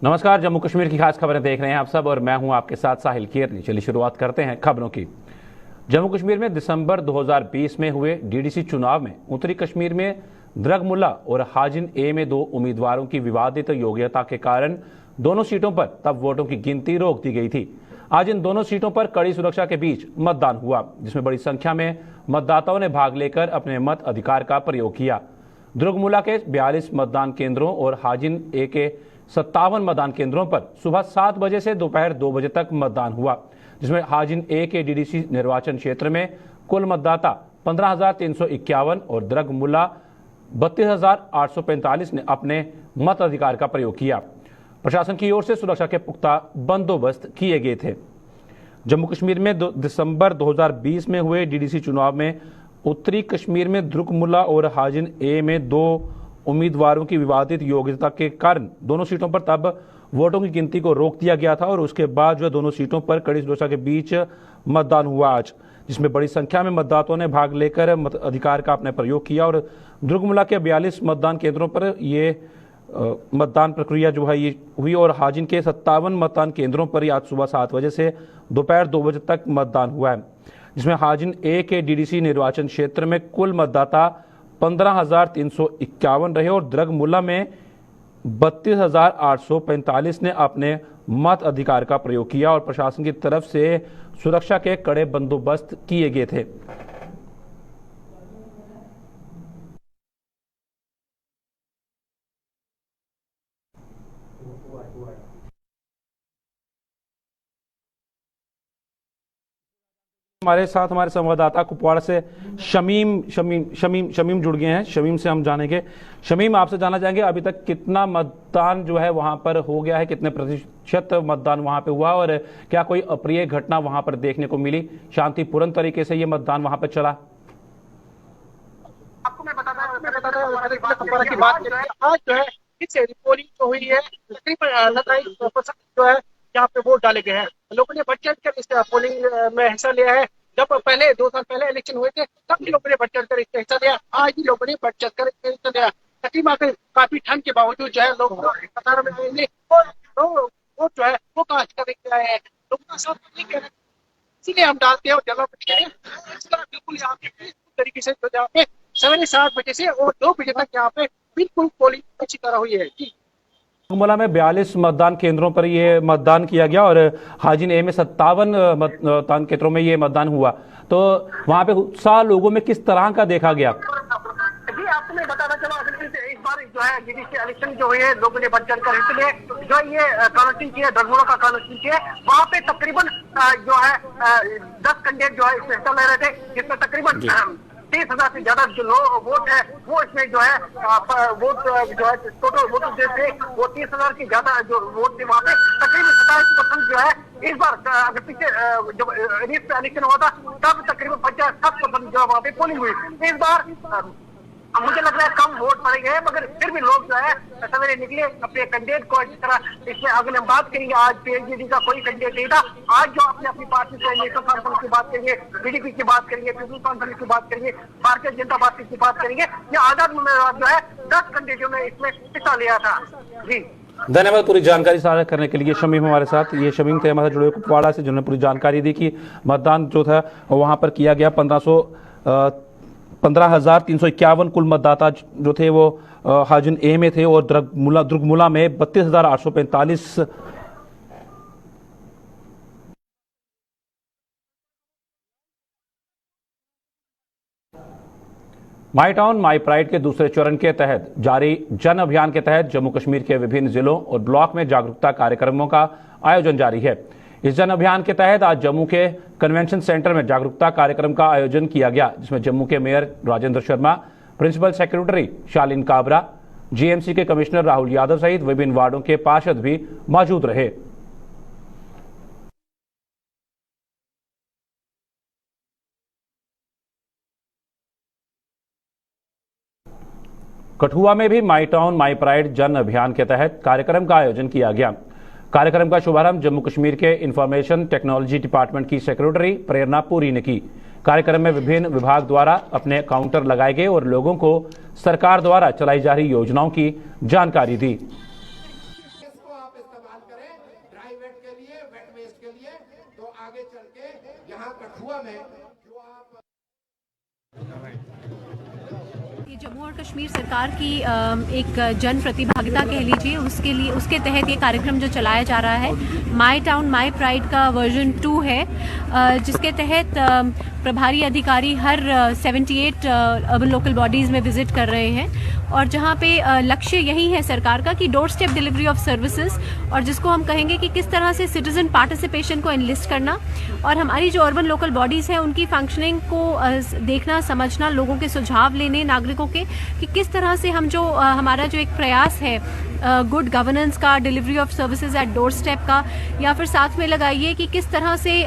नमस्कार, जम्मू कश्मीर की खास खबरें देख रहे हैं आप सब और मैं हूं आपके साथ साहिल केरनी। चलिए शुरुआत करते हैं खबरों की। जम्मू कश्मीर में दिसंबर 2020 में हुए डीडीसी चुनाव में उत्तरी कश्मीर में द्रगमुल्ला और हाजिन ए में दो उम्मीदवारों की विवादित योग्यता के कारण दोनों सीटों पर तब वोटों की गिनती रोक दी गई थी। आज इन दोनों सीटों पर कड़ी सुरक्षा के बीच मतदान हुआ, जिसमें बड़ी संख्या में मतदाताओं ने भाग लेकर अपने मत अधिकार का प्रयोग किया। द्रगमुल्ला के 42 मतदान केंद्रों और हाजिन ए के 57 मतदान केंद्रों पर सुबह 7 बजे से दोपहर 2 बजे तक मतदान हुआ, जिसमें हाजिन ए के डीडीसी निर्वाचन क्षेत्र में कुल मतदाता 15,351 और द्रगमुल्ला 32,845 ने अपने मताधिकार का प्रयोग किया। प्रशासन की ओर से सुरक्षा के पुख्ता बंदोबस्त किए गए थे। जम्मू कश्मीर में दिसंबर 2020 में हुए डीडीसी चुनाव में उत्तरी कश्मीर में द्रगमुल्ला और हाजिन ए में दो उम्मीदवारों की विवादित योग्यता के कारण दोनों सीटों पर तब वोटों की गिनती को रोक दिया गया था और उसके बाद जो दोनों सीटों पर कड़ी सुरक्षा के बीच मतदान हुआ आज, जिसमें बड़ी संख्या में मतदाताओं ने भाग लेकर मत अधिकार का अपने प्रयोग किया। और द्रगमुल्ला के 42 मतदान केंद्रों पर ये मतदान प्रक्रिया जो है ये हुई और हाजिन के 57 मतदान केंद्रों पर आज सुबह 7 बजे से दोपहर 2 बजे तक मतदान हुआ है, जिसमें हाजिन ए के डीडीसी निर्वाचन क्षेत्र में कुल मतदाता 15,351 रहे और द्रगमुल्ला में 32,845 ने अपने मत अधिकार का प्रयोग किया और प्रशासन की तरफ से सुरक्षा के कड़े बंदोबस्त किए गए थे। हमारे साथ हमारे संवाददाता कुपवाड़ा से शमीम जुड़ गए हैं। शमीम से हम जानेंगे। शमीम, आपसे जानना चाहेंगे अभी तक कितना मतदान जो है वहां पर हो गया है, कितने प्रतिशत मतदान वहां पे हुआ और क्या कोई अप्रिय घटना वहां पर देखने को मिली? शांतिपूर्ण तरीके से ये मतदान वहां पर चला? आपको मैं बताता हूं की बात करें, आज जो है इस पोलिंग जो हुई है तकरीबन 97% जो है यहाँ पे वोट डाले गए हैं। लोगों ने बढ़ चढ़ कर इस पोलिंग में हिस्सा लिया है। जब पहले 2 साल पहले इलेक्शन हुए थे तब भी लोगों ने बढ़ चढ़ कर इसमें हिस्सा लिया। आज भी लोगों ने बढ़ चढ़ कर इसमें हिस्सा लिया। तकरीबन काफी ठंड के बावजूद जो है लोग कतार में आएंगे और वोट जो है वो कास्ट करके आए हैं। लोगों का साथ नहीं कह रहे, इसीलिए हम डालते हैं और जगह बिल्कुल यहाँ पे तरीके से यहाँ पे 7:30 बजे से और 2 बजे तक यहाँ पे बिल्कुल पोलिंग अच्छी तरह हुई है। द्रगमुल्ला में 42 मतदान केंद्रों पर ये मतदान किया गया और हाजिन ए में 57 मतदान केंद्रों में ये मतदान हुआ, तो वहां पे उत्साह लोगों में किस तरह का देखा गया? जी, आपको मैं बताना चला, इस बार जो है डीडीसी इलेक्शन जो हुई है लोगों ने बढ़ चढ़ कर हिस्से लिए। जो ये काउंसिल की है, द्रगमुल्ला का काउंसिल की है, वहाँ पे तकरीबन जो है 10 कैंडिडेट जो है इसमें हिस्सा ले रहे थे, जिसमें तकरीबन 30,000 से ज्यादा जो वोट है वो इसमें जो है वोट जो है टोटल वोट थे वो 30,000 की ज्यादा जो वोट थे। वहाँ पे तकरीबन 27% जो है इस बार अगर पीछे जब इलेक्शन हुआ था तब तकरीबन 50-60% जो है वहाँ पे पोलिंग हुई। इस बार मुझे लग रहा है कम वोट पड़े गए, मगर फिर भी लोग जो है सवेरे निकले अपने कैंडिडेट को इस तरह। इसमें अगर हम बात करेंगे, आज पीएचडी का कोई कैंडिडेट नहीं था। आज जो अपने अपनी पार्टी से नेशनल कॉन्फ्रेंस की बात करेंगे, पीडीपी की बात करेंगे, पीपल्स कॉन्फ्रेंस की बात करेंगे, भारतीय जनता पार्टी की बात करेंगे, ये आजाद उम्मीदवार जो है 10 कैंडिडेटों ने इसमें हिस्सा लिया था। जी, धन्यवाद पूरी जानकारी साझा करने के लिए। शमीम हमारे साथ, ये शमीम थे हमारे जुड़े कुपवाड़ा से, जिन्होंने पूरी जानकारी दी कि मतदान जो था वहां पर किया गया। 15,351 कुल मतदाता जो थे वो हाजिन ए में थे और द्रगमुल्ला में 32,845। माई टाउन माई प्राइड के दूसरे चरण के तहत जारी जन अभियान के तहत जम्मू कश्मीर के विभिन्न जिलों और ब्लॉक में जागरूकता कार्यक्रमों का आयोजन जारी है। इस जन अभियान के तहत आज जम्मू के कन्वेंशन सेंटर में जागरूकता कार्यक्रम का आयोजन किया गया, जिसमें जम्मू के mayor Rajendra Sharma, principal secretary Shaleen Kabra, GMC के कमिश्नर राहुल यादव सहित विभिन्न वार्डों के पार्षद भी मौजूद रहे। कठुआ में भी माई टाउन माई प्राइड जन अभियान के तहत कार्यक्रम का आयोजन किया गया। कार्यक्रम का शुभारंभ जम्मू कश्मीर के इंफॉर्मेशन टेक्नोलॉजी डिपार्टमेंट की सेक्रेटरी प्रेरणा पुरी ने की। कार्यक्रम में विभिन्न विभाग द्वारा अपने काउंटर लगाए गए और लोगों को सरकार द्वारा चलाई जा रही योजनाओं की जानकारी दी। जम्मू और कश्मीर सरकार की एक जन प्रतिभागिता कह लीजिए, उसके तहत ये कार्यक्रम जो चलाया जा रहा है माई टाउन माई प्राइड का वर्जन 2 है, जिसके तहत प्रभारी अधिकारी हर 78 अर्बन लोकल बॉडीज़ में विजिट कर रहे हैं और जहाँ पे लक्ष्य यही है सरकार का कि door step delivery of services, और जिसको हम कहेंगे कि किस तरह से सिटीजन पार्टिसिपेशन को एनलिस्ट करना और हमारी जो अर्बन लोकल बॉडीज़ हैं उनकी फंक्शनिंग को देखना, समझना, लोगों के सुझाव लेने नागरिकों के कि किस तरह से हम जो हमारा जो एक प्रयास है गुड गवर्नेंस का, delivery of services at door step का, या फिर साथ में लगाइए कि किस तरह से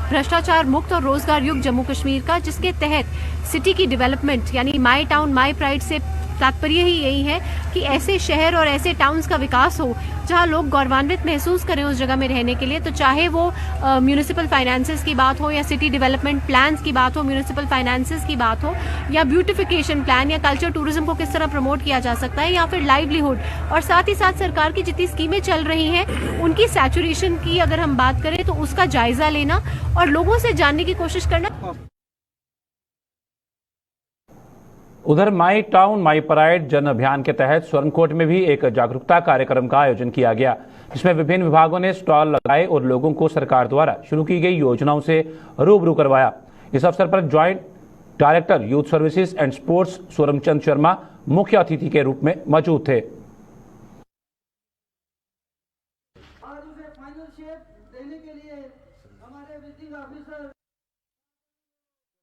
भ्रष्टाचार मुक्त और रोजगार युक्त जम्मू कश्मीर का, जिसके तहत सिटी की डेवलपमेंट यानी माई टाउन माई प्राइड से तात्पर्य ही यही है कि ऐसे शहर और ऐसे टाउन्स का विकास हो जहां लोग गौरवान्वित महसूस करें उस जगह में रहने के लिए। तो चाहे वो म्यूनिसिपल फाइनेंसेस की बात हो या सिटी डेवलपमेंट प्लान्स की बात हो, म्यूनिसिपल फाइनेंसेस की बात हो या ब्यूटिफिकेशन प्लान या कल्चर टूरिज्म को किस तरह प्रमोट किया जा सकता है, या फिर लाइवलीहुड, और साथ ही साथ सरकार की जितनी स्कीमें चल रही हैं उनकी सैचुरेशन की अगर हम बात करें तो उसका जायजा लेना और लोगों से जानने की कोशिश करना। उधर माई टाउन माई प्राइड जन अभियान के तहत स्वर्णकोट में भी एक जागरूकता कार्यक्रम का आयोजन किया गया, जिसमें विभिन्न विभागों ने स्टॉल लगाए और लोगों को सरकार द्वारा शुरू की गई योजनाओं से रूबरू करवाया। इस अवसर पर joint director youth services and sports Soramchand Sharma मुख्य अतिथि के रूप में मौजूद थे।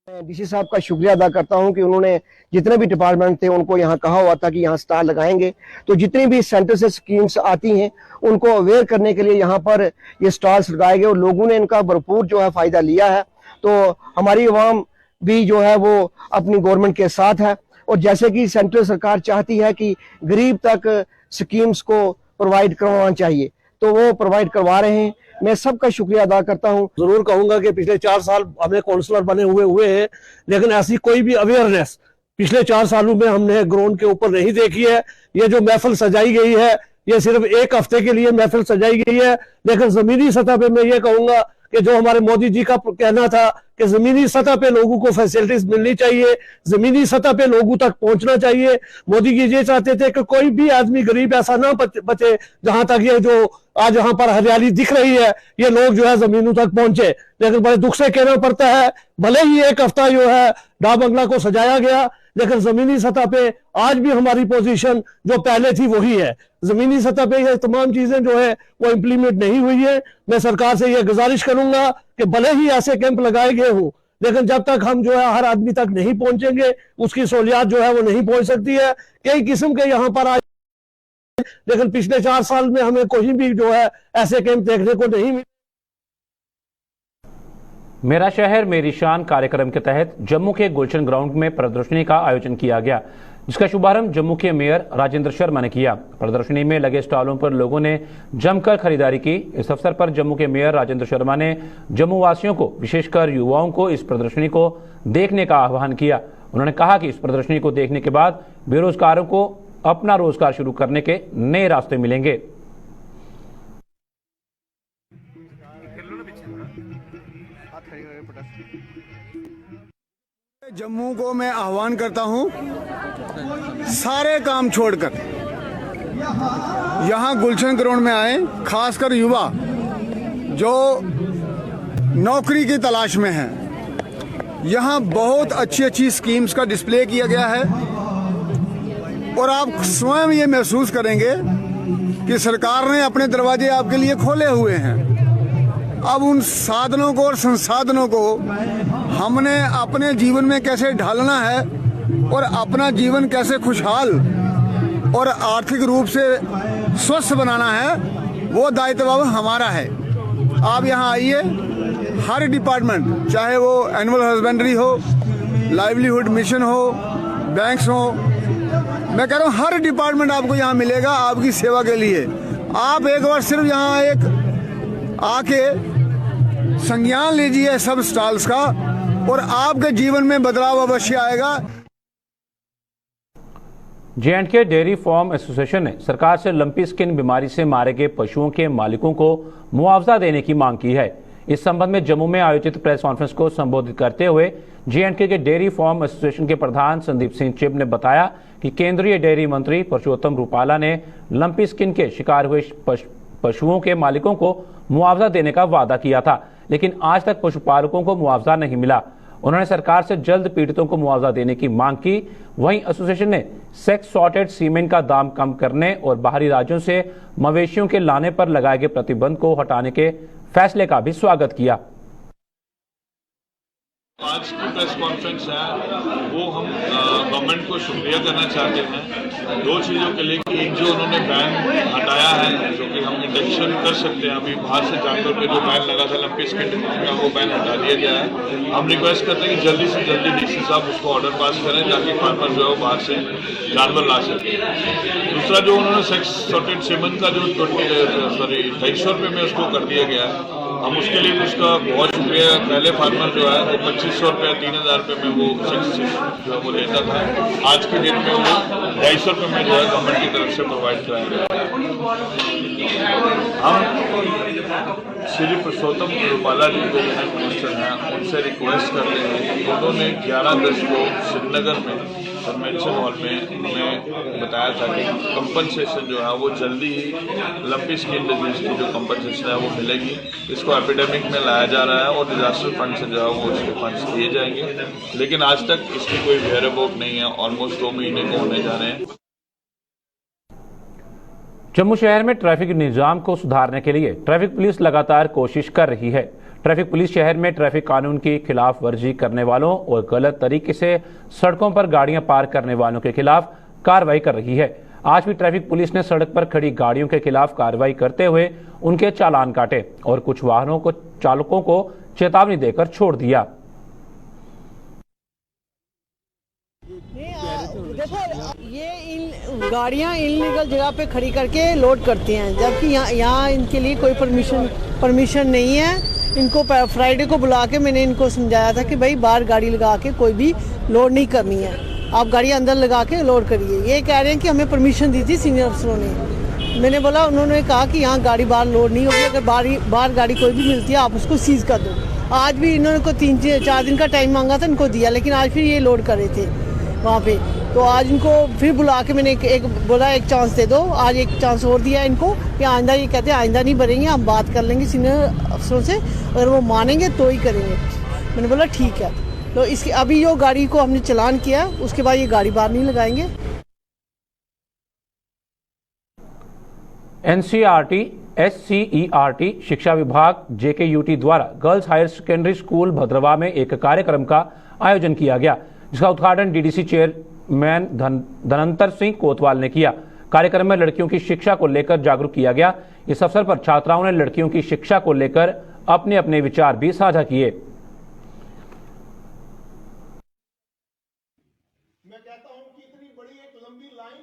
डीसी साहब का शुक्रिया अदा करता हूं कि उन्होंने जितने भी डिपार्टमेंट थे उनको यहाँ कहा हुआ था कि यहाँ स्टॉल लगाएंगे, तो जितनी भी सेंटर से स्कीम्स आती हैं उनको अवेयर करने के लिए यहाँ पर ये स्टॉल्स लगाए गए और लोगों ने इनका भरपूर जो है फायदा लिया है। तो हमारी अवाम भी जो है वो अपनी गवर्नमेंट के साथ है और जैसे कि सेंट्रल सरकार चाहती है कि गरीब तक स्कीम्स को प्रोवाइड करवाना चाहिए तो वो प्रोवाइड करवा रहे हैं। मैं सबका शुक्रिया अदा करता हूं। जरूर कहूंगा कि पिछले 4 साल हमें काउंसलर बने हुए हैं, लेकिन ऐसी कोई भी अवेयरनेस पिछले 4 सालों में हमने ग्राउंड के ऊपर नहीं देखी है। ये जो महफिल सजाई गई है ये सिर्फ एक हफ्ते के लिए महफिल सजाई गई है, लेकिन जमीनी सतह पे मैं ये कहूंगा कि जो हमारे मोदी जी का कहना था कि जमीनी सतह पे लोगों को फैसिलिटीज मिलनी चाहिए, जमीनी सतह पे लोगों तक पहुंचना चाहिए। मोदी जी ये चाहते थे कि कोई भी आदमी गरीब ऐसा ना बचे, जहां तक ये जो आज यहाँ पर हरियाली दिख रही है ये लोग जो है जमीनों तक पहुंचे। लेकिन बड़े दुख से कहना पड़ता है, भले ही एक हफ्ता जो है डाक बंगला को सजाया गया, लेकिन जमीनी सतह पे आज भी हमारी पोजीशन जो पहले थी वही है। जमीनी सतह पे ये तमाम चीजें जो है वो इम्प्लीमेंट नहीं हुई है। मैं सरकार से ये गुजारिश करूंगा कि भले ही ऐसे कैंप लगाए गए हों, लेकिन जब तक हम जो है हर आदमी तक नहीं पहुंचेंगे उसकी सहूलियात जो है वो नहीं पहुंच सकती है। कई किस्म के यहाँ पर आज, लेकिन पिछले 4 साल में हमें कोई भी जो है ऐसे कैंप देखने को नहीं मिले। मेरा शहर मेरी शान कार्यक्रम के तहत जम्मू के गुलशन ग्राउंड में प्रदर्शनी का आयोजन किया गया, जिसका शुभारंभ जम्मू के मेयर राजेंद्र शर्मा ने किया। प्रदर्शनी में लगे स्टॉलों पर लोगों ने जमकर खरीदारी की। इस अवसर पर जम्मू के मेयर राजेंद्र शर्मा ने जम्मू वासियों को, विशेषकर युवाओं को इस प्रदर्शनी को देखने का आह्वान किया। उन्होंने कहा कि इस प्रदर्शनी को देखने के बाद बेरोजगारों को अपना रोजगार शुरू करने के नए रास्ते मिलेंगे। जम्मू को मैं आह्वान करता हूं, सारे काम छोड़कर यहां गुलशन ग्राउंड में आए, खासकर युवा जो नौकरी की तलाश में हैं। यहां बहुत अच्छी अच्छी स्कीम्स का डिस्प्ले किया गया है और आप स्वयं ये महसूस करेंगे कि सरकार ने अपने दरवाजे आपके लिए खोले हुए हैं। अब उन साधनों को और संसाधनों को हमने अपने जीवन में कैसे ढालना है और अपना जीवन कैसे खुशहाल और आर्थिक रूप से स्वस्थ बनाना है, वो दायित्व अब हमारा है। आप यहाँ आइए, हर डिपार्टमेंट, चाहे वो एनिमल हस्बेंड्री हो, लाइवलीहुड मिशन हो, बैंक्स हो, मैं कह रहा हूँ हर डिपार्टमेंट आपको यहाँ मिलेगा आपकी सेवा के लिए। आप एक बार सिर्फ यहाँ एक आके संज्ञान लीजिए सब स्टॉल्स का और आपके जीवन में बदलाव अवश्य आएगा। J&K डेयरी फार्म एसोसिएशन ने सरकार से लंपी स्किन बीमारी से मारे गए पशुओं के मालिकों को मुआवजा देने की मांग की है। इस संबंध में जम्मू में आयोजित प्रेस कॉन्फ्रेंस को संबोधित करते हुए J&K के डेयरी फार्म एसोसिएशन के प्रधान संदीप सिंह चिब ने बताया कि केंद्रीय डेयरी मंत्री परषोत्तम रूपाला ने लंपी स्किन के शिकार हुए पशुओं के मालिकों को मुआवजा देने का वादा किया था, लेकिन आज तक पशुपालकों को मुआवजा नहीं मिला। उन्होंने सरकार से जल्द पीड़ितों को मुआवजा देने की मांग की। वहीं एसोसिएशन ने सेक्स सॉर्टेड सीमेंट का दाम कम करने और बाहरी राज्यों से मवेशियों के लाने पर लगाए गए प्रतिबंध को हटाने के फैसले का भी स्वागत किया। आज की प्रेस कॉन्फ्रेंस है वो हम गवर्नमेंट को शुक्रिया करना चाहते हैं दो चीज़ों के लिए कि एक जो उन्होंने बैन हटाया है, जो कि हम इंडक्शन कर सकते हैं, अभी बाहर से जानवर पे जो बैन लगा था लंपी स्किन का, वो बैन हटा दिया गया है। हम रिक्वेस्ट करते हैं कि जल्दी से जल्दी डीसी साहब उसको ऑर्डर पास करें ताकि फार्मर जो है वो बाहर से जानवर ला सके। दूसरा जो उन्होंने सेक्स सॉर्टेड सीमेंट का जो 250 रुपये में उसको कर दिया गया है, हम उसके लिए उसका बहुत शुक्रिया। पहले फार्मर जो है वो 2500 रुपये 3000 रुपये में वो सेक्स जो है वो लेता था, आज की डेट में वो 250 रुपये में जो है गवर्नमेंट की तरफ से प्रोवाइड कराएंगे। हम श्री परषोत्तम रूपाला जी जो मिनिस्टर हैं उनसे रिक्वेस्ट करते हैं कि उन्होंने 11 अगस्त को श्रीनगर में कन्वेंशन हॉल में हमें बताया था कि कंपनसेशन जो है वो जल्दी ही लंपी स्किन डिजीज की जो कंपनसेशन है वो मिलेगी। इसको एपिडेमिक में लाया जा रहा है और डिजास्टर फंड से जो है वो इसके फंड्स दिए जाएंगे, लेकिन आज तक इसकी कोई वेरिएबल नहीं है। ऑलमोस्ट 2 महीने को होने जा रहे हैं। जम्मू शहर में ट्रैफिक निजाम को सुधारने के लिए ट्रैफिक पुलिस लगातार कोशिश कर रही है। ट्रैफिक पुलिस शहर में ट्रैफिक कानून की खिलाफ वर्जी करने वालों और गलत तरीके से सड़कों पर गाड़ियां पार्क करने वालों के खिलाफ कार्रवाई कर रही है। आज भी ट्रैफिक पुलिस ने सड़क पर खड़ी गाड़ियों के खिलाफ कार्रवाई करते हुए उनके चालान काटे और कुछ वाहनों को चालकों को चेतावनी देकर छोड़ दिया। देखो, ये गाड़ियाँ इलीगल जगह पे खड़ी करके लोड करती हैं, जबकि यहाँ इनके लिए कोई परमिशन नहीं है। इनको फ्राइडे को बुला के मैंने इनको समझाया था कि भाई बाहर गाड़ी लगा के कोई भी लोड नहीं करनी है, आप गाड़ी अंदर लगा के लोड करिए। ये कह रहे हैं कि हमें परमिशन दी थी सीनियर अफसरों ने। मैंने बोला, उन्होंने कहा कि यहाँ गाड़ी बाहर लोड नहीं होगी, अगर बाहर गाड़ी कोई भी मिलती है आप उसको सीज कर दो। आज भी इन्होंने को 3-4 दिन का टाइम मांगा था, इनको दिया, लेकिन आज फिर ये लोड कर रहे थे वहाँ पे। तो आज इनको फिर बुला के मैंने एक बोला एक चांस दे दो। आज एक चांस और दिया इनको कि आइंदा, ये कहते हैं आइंदा नहीं भरेंगे, हम बात कर लेंगे सीनियर अफसरों से, अगर वो मानेंगे तो ही करेंगे। मैंने बोला ठीक है। तो इसके अभी जो गाड़ी को हमने चालान किया, उसके बाद ये गाड़ी बाहर नहीं लगाएंगे। NCERT SCERT शिक्षा विभाग JKUT द्वारा गर्ल्स हायर सेकेंडरी स्कूल भद्रवा में एक कार्यक्रम का आयोजन किया गया, जिसका उद्घाटन DDC चेयरमैन धनंतर सिंह कोतवाल ने किया। कार्यक्रम में लड़कियों की शिक्षा को लेकर जागरूक किया गया। इस अवसर पर छात्राओं ने लड़कियों की शिक्षा को लेकर अपने अपने विचार भी साझा किए। मैं कहता हूं कि इतनी बड़ी एक लंबी लाइन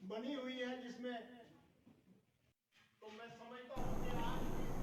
बनी हुई है जिसमें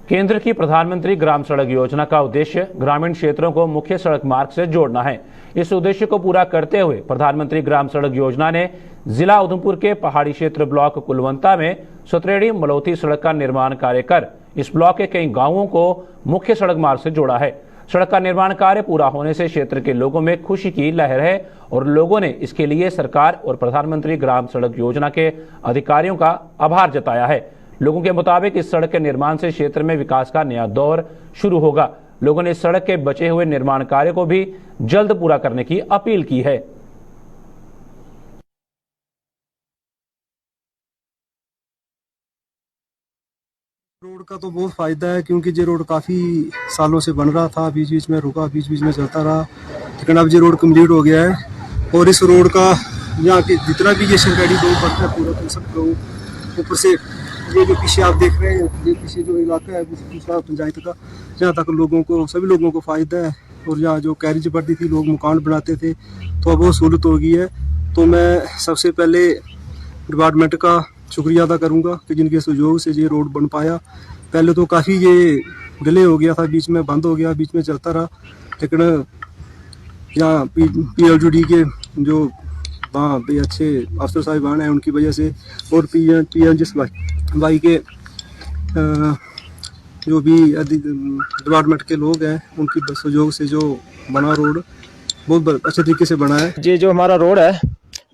केंद्र की प्रधानमंत्री ग्राम सड़क योजना का उद्देश्य ग्रामीण क्षेत्रों को मुख्य सड़क मार्ग से जोड़ना है। इस उद्देश्य को पूरा करते हुए प्रधानमंत्री ग्राम सड़क योजना ने जिला उधमपुर के पहाड़ी क्षेत्र ब्लॉक कुलवंता में सतरेड़ी मलौती सड़क का निर्माण कार्य कर इस ब्लॉक के कई गांवों को मुख्य सड़क मार्ग से जोड़ा है। सड़क का निर्माण कार्य पूरा होने से क्षेत्र के लोगों में खुशी की लहर है और लोगों ने इसके लिए सरकार और प्रधानमंत्री ग्राम सड़क योजना के अधिकारियों का आभार जताया है। लोगों के मुताबिक इस सड़क के निर्माण से क्षेत्र में विकास का नया दौर शुरू होगा। लोगों ने इस सड़क के बचे हुए निर्माण कार्य को भी जल्द पूरा करने की अपील की है। रोड का तो बहुत फायदा है, क्योंकि ये रोड काफी सालों से बन रहा था, बीच बीच में रुका, बीच बीच में चलता रहा, लेकिन अब ये रोड कंप्लीट हो गया है। और इस रोड का यहाँ के जितना भी ये सरकारी गाँव पड़ता है पूरा तो सब गाँव, ऊपर से ये जो पीछे आप देख रहे हैं, ये पीछे जो इलाका है दूसरा पंचायत का, जहाँ तक लोगों को, सभी लोगों को फायदा है। और यहाँ जो कैरेज बढ़ती थी, लोग मकान बनाते थे, तो अब वो सहूलत हो गई है। तो मैं सबसे पहले डिपार्टमेंट का शुक्रिया अदा करूँगा कि जिनके सहयोग से ये रोड बन पाया। पहले तो काफ़ी ये डिले हो गया था, बीच में बंद हो गया, बीच में चलता रहा, लेकिन यहाँ PWD के जो वहाँ पे अच्छे अफसर साहिबान हैं उनकी वजह से, और PM जिस भाई के जो भी डिपार्टमेंट के लोग हैं उनकी सहयोग से जो बना रोड बहुत अच्छे तरीके से बना है। ये जो हमारा रोड है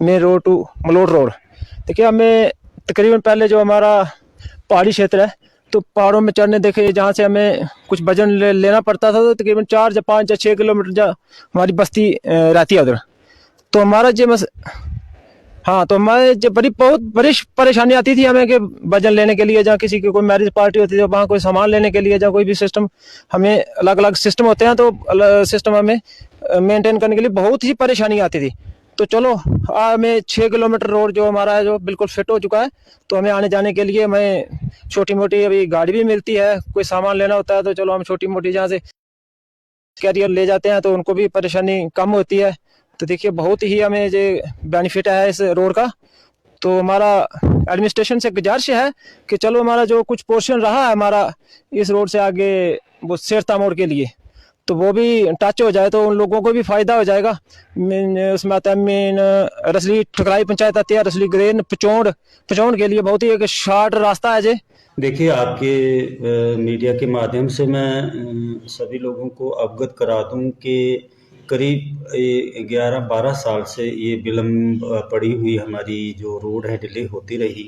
main road to Malout road, देखिए हमें तकरीबन पहले जो हमारा पहाड़ी क्षेत्र है तो पहाड़ों में चढ़ने देखे जहाँ से हमें कुछ वजन लेना पड़ता था तो तकरीबन 4 या 5 या 6 किलोमीटर हमारी बस्ती रहती है उधर। तो हमारा जो तो हमारे जो बहुत बड़ी परेशानी आती थी हमें कि वजन लेने के लिए, जहाँ किसी की कोई मैरिज पार्टी होती थी वहाँ कोई सामान लेने के लिए, जहाँ कोई भी सिस्टम, हमें अलग अलग सिस्टम होते हैं तो सिस्टम हमें मेंटेन करने के लिए बहुत ही परेशानी आती थी। तो चलो हमें 6 किलोमीटर रोड जो हमारा है जो बिल्कुल फिट हो चुका है, तो हमें आने जाने के लिए हमें छोटी मोटी अभी गाड़ी भी मिलती है, कोई सामान लेना होता है तो चलो हम छोटी मोटी जहाँ से कैरियर ले जाते हैं तो उनको भी परेशानी कम होती है। तो देखिए बहुत ही हमें जो बेनिफिट है इस रोड का। तो हमारा एडमिनिस्ट्रेशन से गुजारिश है कि चलो हमारा जो कुछ पोर्शन रहा है हमारा इस रोड से आगे वो सेरता मोड़ के लिए, तो वो भी टच हो जाए तो उन लोगों को भी फायदा हो जाएगा। उसमें आता है मेन रसली ठकराई पंचायत आती है, रसली ग्रेन पचौड़ के लिए बहुत ही एक शॉर्ट रास्ता है जे। देखिए आपके मीडिया के माध्यम से मैं सभी लोगों को अवगत करा दूं कि करीब 11-12 साल से ये विलम्ब पड़ी हुई हमारी जो रोड है डिले होती रही।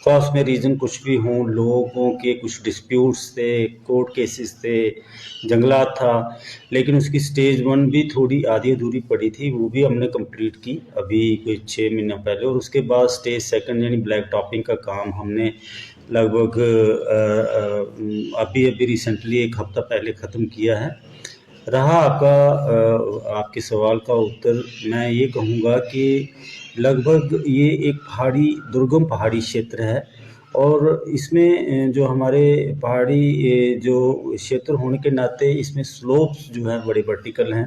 ख़ास उसमें रीज़न कुछ भी हों, लोगों के कुछ डिस्प्यूट्स थे, कोर्ट केसेस थे, जंगलात था, लेकिन उसकी स्टेज 1 भी थोड़ी आधी अधूरी पड़ी थी, वो भी हमने कंप्लीट की अभी कोई 6 महीना पहले। और उसके बाद स्टेज 2 यानी ब्लैक टॉपिंग का काम हमने लगभग अभी रिसेंटली 1 हफ्ता पहले ख़त्म किया है। रहा आपके सवाल का उत्तर, मैं ये कहूँगा कि लगभग ये एक दुर्गम पहाड़ी क्षेत्र है और इसमें जो हमारे पहाड़ी जो क्षेत्र होने के नाते इसमें स्लोप्स जो हैं बड़े वर्टिकल हैं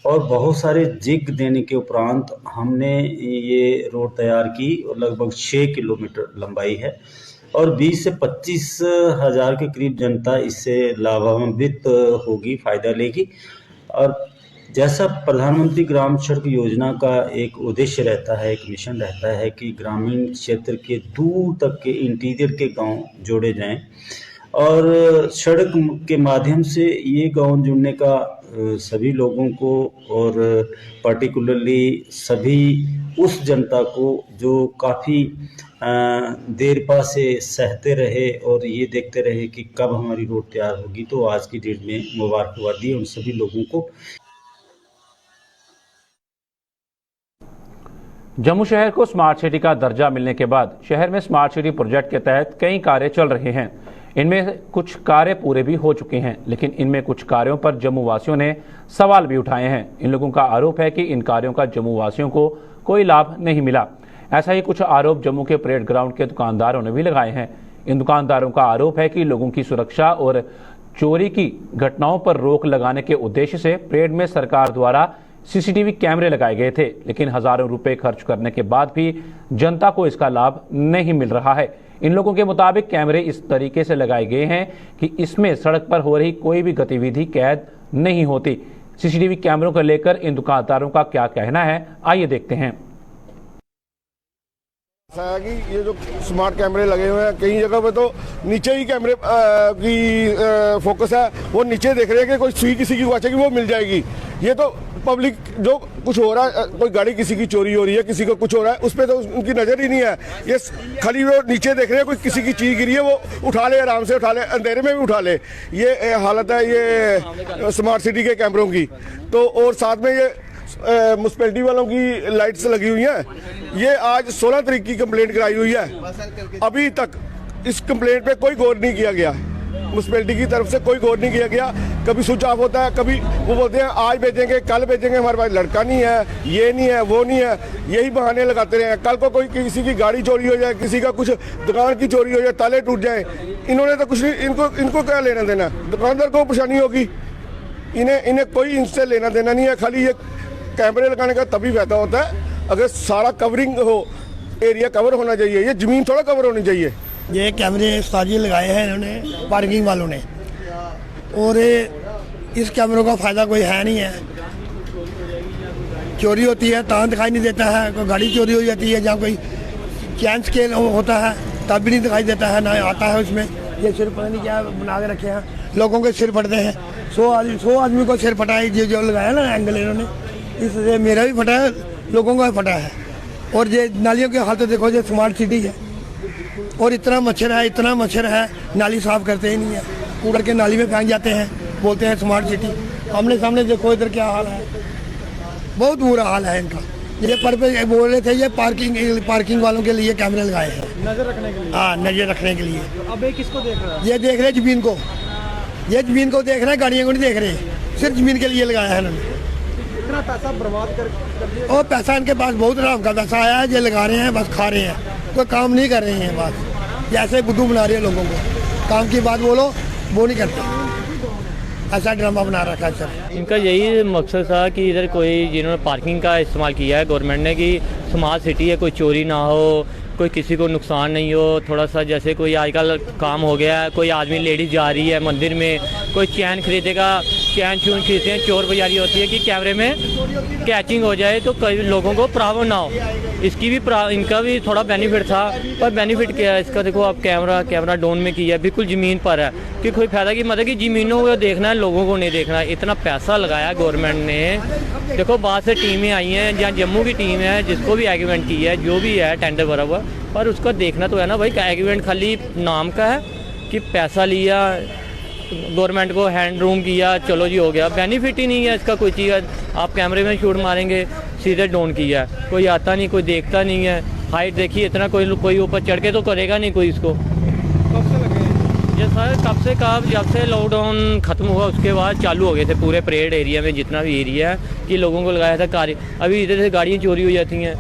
और बहुत सारे जिग देने के उपरांत हमने ये रोड तैयार की और लगभग 6 किलोमीटर लंबाई है और 20 से 25 हज़ार के करीब जनता इससे लाभान्वित होगी, फ़ायदा लेगी। और जैसा प्रधानमंत्री ग्राम सड़क योजना का एक उद्देश्य रहता है, एक मिशन रहता है कि ग्रामीण क्षेत्र के दूर तक के इंटीरियर के गांव जोड़े जाएं और सड़क के माध्यम से ये गांव जुड़ने का सभी लोगों को और पर्टिकुलरली सभी उस जनता को जो काफ़ी देर पा से सहते रहे और ये देखते रहे कि कब हमारी रोड तैयार होगी, तो आज की डेट में मुबारकबादी उन सभी लोगों को। जम्मू शहर को स्मार्ट सिटी का दर्जा मिलने के बाद शहर में स्मार्ट सिटी प्रोजेक्ट के तहत कई कार्य चल रहे हैं। इनमें कुछ कार्य पूरे भी हो चुके हैं, लेकिन इनमें कुछ कार्यों पर जम्मू वासियों ने सवाल भी उठाए हैं। इन लोगों का आरोप है कि इन कार्यों का जम्मू वासियों को कोई लाभ नहीं मिला। ऐसा ही कुछ आरोप जम्मू के परेड ग्राउंड के दुकानदारों ने भी लगाए हैं। इन दुकानदारों का आरोप है कि लोगों की सुरक्षा और चोरी की घटनाओं पर रोक लगाने के उद्देश्य से परेड में सरकार द्वारा सीसीटीवी कैमरे लगाए गए थे, लेकिन हजारों रुपए खर्च करने के बाद भी जनता को इसका लाभ नहीं मिल रहा है। इन लोगों के मुताबिक कैमरे इस तरीके से लगाए गए हैं कि इसमें सड़क पर हो रही कोई भी गतिविधि कैद नहीं होती। सीसीटीवी कैमरों को लेकर इन दुकानदारों का क्या कहना है, आइए देखते हैं। ऐसा है कि ये जो स्मार्ट कैमरे लगे हुए हैं कई जगह पे तो नीचे ही कैमरे की फोकस है, वो नीचे देख रहे हैं कि कोई सुई किसी की बचेगी वो मिल जाएगी। ये तो पब्लिक जो कुछ हो रहा है, कोई गाड़ी किसी की चोरी हो रही है, किसी को कुछ हो रहा है, उस पर तो उनकी नज़र ही नहीं है। ये खाली वो नीचे देख रहे हैं कोई किसी की चीज़ गिरी है वो उठा ले, आराम से उठा ले, अंधेरे में भी उठा ले। ये हालत है ये स्मार्ट सिटी के कैमरों की। तो और साथ में ये म्युनिसिपैलिटी वालों की लाइट्स लगी हुई हैं। ये आज 16 तारीख की कंप्लेंट कराई हुई है, अभी तक इस कंप्लेंट पे कोई गौर नहीं किया गया। म्युनिसिपैलिटी की तरफ से कोई गौर नहीं किया गया। कभी स्विच ऑफ होता है, कभी वो बोलते हैं आज भेजेंगे, कल भेजेंगे, हमारे पास लड़का नहीं है, ये नहीं है, वो नहीं है, यही बहाने लगाते रहे। कल को कोई किसी की गाड़ी चोरी हो जाए, किसी का कुछ दुकान की चोरी हो जाए, ताले टूट जाए, इन्होंने तो कुछ नहीं, इनको क्या लेना देना, दुकानदार को परेशानी होगी, इन्हें कोई इनसे लेना देना नहीं है। खाली ये कैमरे लगाने का तभी फायदा होता है अगर सारा कवरिंग हो, एरिया कवर होना चाहिए, ये जमीन थोड़ा कवर होनी चाहिए। ये कैमरे साजी लगाए हैं इन्होंने पार्किंग वालों ने, और इस कैमरों का फ़ायदा कोई है नहीं है। चोरी होती है तहाँ दिखाई नहीं देता है, कोई गाड़ी चोरी हो जाती है, जहाँ कोई चैन स्केल होता है तब भी नहीं दिखाई देता है, ना आता है उसमें। ये सिर पता नहीं क्या बना के रखे हैं, लोगों के सिर फटते हैं। 100 आदमी को सिर फटा है, जो लगाया ना एंगल इन्होंने, इससे मेरा भी फटा है, लोगों का भी फटा है। और ये नालियों की हालत देखो, ये स्मार्ट सिटी है और इतना मच्छर है, नाली साफ करते ही नहीं है, कूड़ा के नाली में फेंक जाते हैं, बोलते हैं स्मार्ट सिटी। आमने सामने देखो इधर क्या हाल है, बहुत बुरा हाल है इनका। ये पर पे बोल रहे थे ये पार्किंग वालों के लिए कैमरे लगाए हैं, नजर रखने के लिए। हाँ, नजर रखने के लिए। अब ये किसको देख रहा है? ये देख रहे जमीन को, ये जमीन को देख रहे हैं, गाड़ियों को नहीं देख रहे, सिर्फ जमीन के लिए लगाया है इन्होंने। इतना पैसा बर्बाद कर दिया। और पैसा इनके पास बहुत आराम का पैसा आया है, ये लगा रहे हैं, बस खा रहे हैं, कोई काम नहीं कर रहे हैं। बस जैसे बुद्धू बना रहे हैं लोगों को, काम की बात बोलो वो नहीं करते, ऐसा ड्रामा बना रखा है सर। इनका यही मकसद था कि इधर कोई जिन्होंने पार्किंग का इस्तेमाल किया है गवर्नमेंट ने, कि स्मार्ट सिटी है, कोई चोरी ना हो, कोई किसी को नुकसान नहीं हो। थोड़ा सा जैसे कोई आजकल काम हो गया है, कोई आदमी लेडीज़ जा रही है मंदिर में, कोई चैन खरीदेगा, चैन चून खरीदते हैं, चोर बाजारी होती है कि कैमरे में कैचिंग हो जाए तो कई लोगों को प्रॉब्लम ना हो। इसकी भी इनका भी थोड़ा बेनिफिट था, पर बेनिफिट क्या है इसका, देखो आप कैमरा डाउन में किया है, बिल्कुल ज़मीन पर है, कि कोई फ़ायदा की मतलब कि ज़मीनों को देखना है, लोगों को नहीं देखना। इतना पैसा लगाया गवर्नमेंट ने, देखो बाहर से टीमें आई हैं, जहाँ जम्मू की टीम है, जिसको भी एग्रीमेंट की है, जो भी है टेंडर भरा हुआ, पर उसका देखना तो है ना भाई, एग्रीमेंट खाली नाम का है कि पैसा लिया, गवर्नमेंट को हैंड रूम किया, चलो जी हो गया, बेनिफिट ही नहीं है इसका कोई चीज़। आप कैमरे में शूट मारेंगे, सीधे डाउन किया, कोई आता नहीं, कोई देखता नहीं है। हाइट देखिए इतना, कोई ऊपर चढ़ के तो करेगा नहीं कोई इसको। कब से लगे ये सर कब जब से लॉकडाउन ख़त्म हुआ उसके बाद चालू हो गए थे पूरे परेड एरिया में, जितना भी एरिया है, कि लोगों को लगाया था कार्य। अभी इधर से गाड़ियाँ चोरी हो जाती हैं।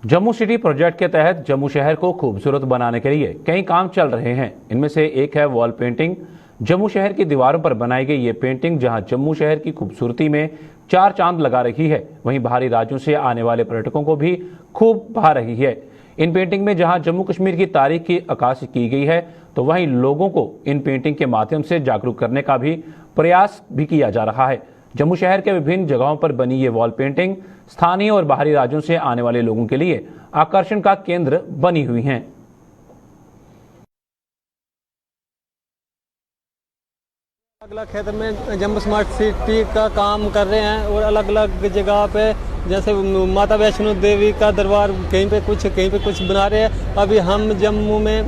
जम्मू सिटी प्रोजेक्ट के तहत जम्मू शहर को खूबसूरत बनाने के लिए कई काम चल रहे हैं। इनमें से एक है वॉल पेंटिंग। जम्मू शहर की दीवारों पर बनाई गई ये पेंटिंग जहां जम्मू शहर की खूबसूरती में 4 चांद लगा रही है, वहीं बाहरी राज्यों से आने वाले पर्यटकों को भी खूब भा रही है। इन पेंटिंग में जहां जम्मू कश्मीर की तारीख की अक्कासी की गई है, तो वहीं लोगों को इन पेंटिंग के माध्यम से जागरूक करने का भी प्रयास भी किया जा रहा है। जम्मू शहर के विभिन्न जगहों पर बनी ये वॉल पेंटिंग स्थानीय और बाहरी राज्यों से आने वाले लोगों के लिए आकर्षण का केंद्र बनी हुई हैं। अलग-अलग क्षेत्र में जम्मू स्मार्ट सिटी का काम कर रहे हैं और अलग अलग जगह पे, जैसे माता वैष्णो देवी का दरबार कहीं पे कुछ बना रहे हैं। अभी हम जम्मू में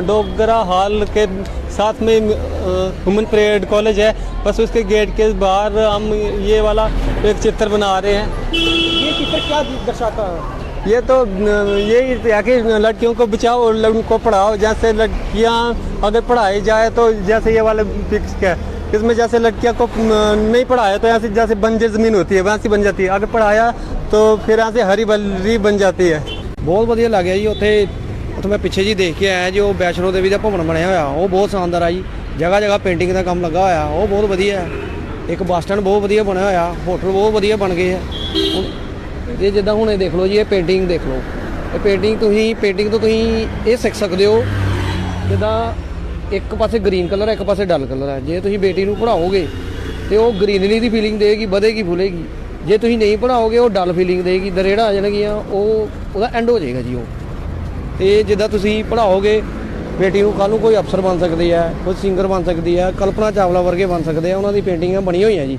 डोगरा हॉल के साथ में ह्यूमन परेड कॉलेज है, बस उसके गेट के बाहर हम ये वाला एक चित्र बना रहे हैं। ये चित्र क्या दर्शाता है? ये तो यही है कि लड़कियों को बचाओ और उनको पढ़ाओ। जैसे लड़कियां अगर पढ़ाई जाए तो जैसे ये वाले फिक्स है, इसमें जैसे लड़कियां को नहीं पढ़ाया तो ऐसे जैसे बंजर ज़मीन होती है वैसी बन जाती है, अगर पढ़ाया तो फिर ऐसे हरी भरी बन जाती है। बहुत ਵਧੀਆ ਲੱਗਿਆ ਜੀ। ਉੱਥੇ ਮੈਂ ਪਿੱਛੇ ਜੀ ਦੇਖ ਕੇ ਆਇਆ, ਜੋ ਵੈਸ਼ਨੋ ਦੇਵੀ ਦਾ ਭਵਨ ਬਣਿਆ ਹੋਇਆ ਉਹ ਬਹੁਤ ਸ਼ਾਨਦਾਰ ਆ ਜੀ। ਜਗ੍ਹਾ ਜਗ੍ਹਾ ਪੇਂਟਿੰਗ ਦਾ ਕੰਮ ਲੱਗਾ ਹੋਇਆ, ਉਹ ਬਹੁਤ ਵਧੀਆ ਹੈ। ਇੱਕ ਬੱਸ ਸਟੈਂਡ ਬਹੁਤ ਵਧੀਆ ਬਣਿਆ ਹੋਇਆ, ਹੋਟਲ ਬਹੁਤ ਵਧੀਆ ਬਣ ਗਏ ਆ। ਇਹ ਜਿੱਦਾਂ ਹੁਣ ਇਹ ਦੇਖ ਲਓ ਜੀ, ਇਹ ਪੇਂਟਿੰਗ ਦੇਖ ਲਓ, ਇਹ ਪੇਂਟਿੰਗ ਤੋਂ ਤੁਸੀਂ ਇਹ ਸਿੱਖ ਸਕਦੇ ਹੋ। ਜਿੱਦਾਂ ਇੱਕ ਪਾਸੇ ਗ੍ਰੀਨ ਕਲਰ ਹੈ, ਇੱਕ ਪਾਸੇ ਡਲ ਕਲਰ ਹੈ। ਜੇ ਤੁਸੀਂ ਬੇਟੀ ਨੂੰ ਪੜ੍ਹਾਓਗੇ ਤੇ ਉਹ ਗ੍ਰੀਨਰੀ ਦੀ ਫੀਲਿੰਗ ਦੇਗੀ, ਵਧੇਗੀ ਫੁੱਲੇਗੀ। ਜੇ ਤੁਸੀਂ ਨਹੀਂ ਪੜ੍ਹਾਓਗੇ ਉਹ ਡਲ ਫੀਲਿੰਗ ਦੇਗੀ, ਦਰੇੜਾ ਆ ਜਾਣਗੀਆਂ, ਉਹਦਾ ਐਂਡ ਹੋ ਜਾਏਗਾ ਜੀ ਉਹ। ਤੇ ਜਿੱਦਾਂ ਤੁਸੀਂ ਪੜ੍ਹਾਓਗੇ ਬੇਟੀ ਨੂੰ, ਕੱਲ੍ਹ ਨੂੰ ਕੋਈ ਅਫਸਰ ਬਣ ਸਕਦੀ ਹੈ, ਕੋਈ ਸਿੰਗਰ ਬਣ ਸਕਦੀ ਹੈ, ਕਲਪਨਾ ਚਾਵਲਾ ਵਰਗੇ ਬਣ ਸਕਦੇ ਆ। ਉਹਨਾਂ ਦੀ ਪੇਂਟਿੰਗਾਂ ਬਣੀਆਂ ਹੋਈਆਂ ਜੀ।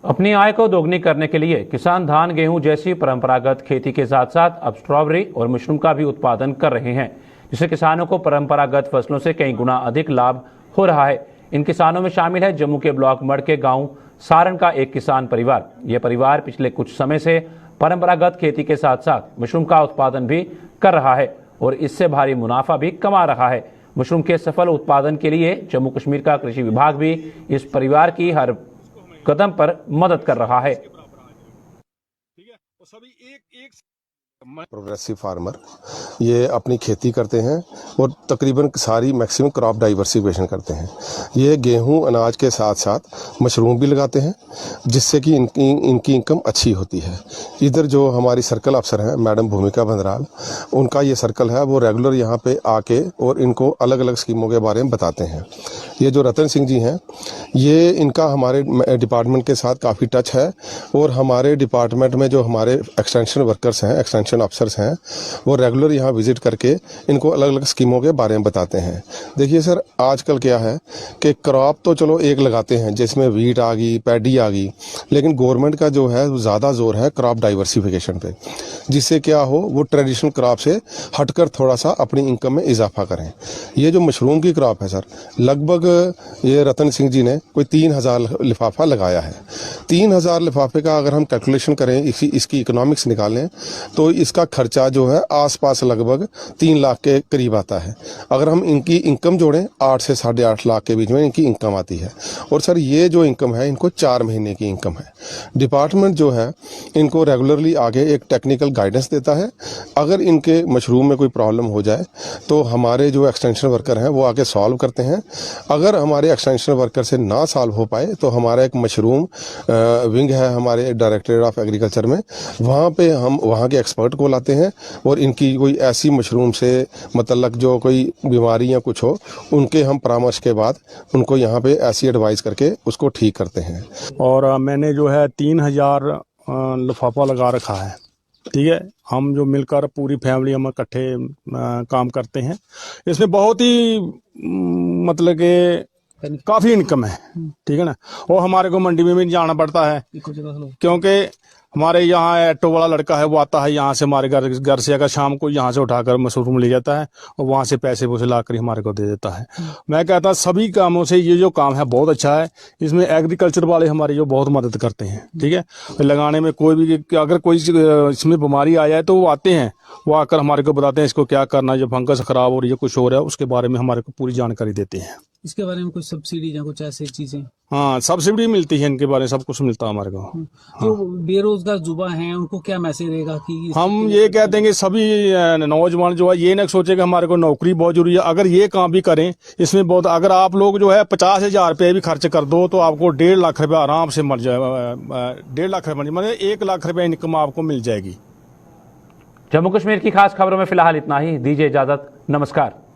अपनी आय को दोगुनी करने के लिए किसान धान, गेहूं जैसी परंपरागत खेती के साथ साथ अब स्ट्रॉबेरी और मशरूम का भी उत्पादन कर रहे हैं, जिससे किसानों को परंपरागत फसलों से कई गुना अधिक लाभ हो रहा है। इन किसानों में शामिल है जम्मू के ब्लॉक मड़ के गांव सारण का एक किसान परिवार। यह परिवार पिछले कुछ समय से परंपरागत खेती के साथ साथ मशरूम का उत्पादन भी कर रहा है और इससे भारी मुनाफा भी कमा रहा है। मशरूम के सफल उत्पादन के लिए जम्मू कश्मीर का कृषि विभाग भी इस परिवार की हर कदम पर मदद कर रहा है। प्रोग्रेसिव फार्मर ये अपनी खेती करते हैं और तकरीबन सारी मैक्सिमम क्रॉप डाइवर्सिफिकेशन करते हैं। ये गेहूं अनाज के साथ साथ मशरूम भी लगाते हैं, जिससे कि इनकी इनकम अच्छी होती है। इधर जो हमारी सर्कल अफसर हैं मैडम भूमिका बंदराल, उनका ये सर्कल है, वो रेगुलर यहाँ पे आके और इनको अलग अलग स्कीमों के बारे में बताते हैं। ये जो रतन सिंह जी हैं, ये इनका हमारे डिपार्टमेंट के साथ काफ़ी टच है और हमारे डिपार्टमेंट में जो हमारे एक्सटेंशन वर्कर्स हैं, एक्सटेंशन अफसर्स हैं, वो रेगुलर यहाँ विजिट करके इनको अलग अलग स्कीमों के बारे में बताते हैं। देखिए सर, आजकल क्या है कि क्रॉप तो चलो एक लगाते हैं जिसमें वीट आ गई, पैडी आ गई, लेकिन गवर्नमेंट का जो है ज़्यादा जोर है क्रॉप डाइवर्सिफिकेशन पे, जिससे क्या हो वो ट्रेडिशनल क्रॉप से हटकर थोड़ा सा अपनी इनकम में इजाफा करें। ये जो मशरूम की क्रॉप है सर, लगभग ये रतन सिंह जी ने कोई 3000 लिफाफा लगाया है। 3000 लिफाफे का अगर हम कैलकुलेशन करें, इसकी इकोनॉमिक्स निकालें, तो इसका खर्चा जो है आसपास लगभग 3 लाख के करीब आता है। अगर हम इनकी इनकम जोड़ें 8 से 8.5 लाख के बीच में इनकी इनकम आती है। और सर ये जो इनकम है इनको 4 महीने की इनकम है। डिपार्टमेंट जो है इनको रेगुलरली आगे एक टेक्निकल गाइडेंस देता है। अगर इनके मशरूम में कोई प्रॉब्लम हो जाए तो हमारे जो एक्सटेंशन वर्कर हैं वो आके सॉल्व करते हैं। अगर हमारे एक्सटेंशन वर्कर से ना सॉल्व हो पाए तो हमारा एक मशरूम विंग है हमारे डायरेक्टरेट ऑफ एग्रीकल्चर में, वहाँ पे हम वहाँ के एक्सपर्ट को लाते हैं और इनकी कोई ऐसी मशरूम से मतलब जो कोई बीमारी या कुछ हो, उनके हम परामर्श के बाद उनको यहाँ पे ऐसी एडवाइस करके उसको ठीक करते हैं। और मैंने जो है 3000 लिफाफा लगा रखा है, ठीक है। हम जो मिलकर पूरी फैमिली हम इकट्ठे काम करते हैं। इसमें बहुत ही मतलब कि काफ़ी इनकम है, ठीक है ना। और हमारे को मंडी में भी जाना पड़ता है, क्योंकि हमारे यहाँ ऑटो वाला लड़का है, वो आता है यहाँ से हमारे घर से, अगर शाम को यहाँ से उठाकर मशरूम ले जाता है और वहाँ से पैसे वैसे ला कर हमारे को दे देता है। मैं कहता सभी कामों से ये जो काम है बहुत अच्छा है। इसमें एग्रीकल्चर वाले हमारी जो बहुत मदद करते हैं, ठीक है। लगाने में कोई भी अगर कोई इसमें बीमारी आ जाए तो वो आते हैं, वो आकर हमारे को बताते हैं इसको क्या करना है, जो फंगस खराब हो रही है, कुछ हो रहा है, उसके बारे में हमारे को पूरी जानकारी देते हैं। इसके बारे में कुछ सब्सिडी या कुछ ऐसी चीजें? हाँ, सब्सिडी मिलती है, इनके बारे में सब कुछ मिलता है हमारे को। जो बेरोजगार युवा हैं उनको क्या मैसेज रहेगा कि हम ये कहते हैं कि सभी नौजवान जो है ये न सोचे कि हमारे को नौकरी बहुत जरूरी है। अगर ये काम भी करें इसमें बहुत, अगर आप लोग जो है 50,000 रुपये भी खर्च कर दो तो आपको 1.5 लाख रुपये आराम से मिल जाए। 1.5 लाख रुपये मतलब 1 लाख रुपये इनकम आपको मिल जाएगी। जम्मू कश्मीर की खास खबरों में फिलहाल इतना ही। दीजिए इजाजत, नमस्कार।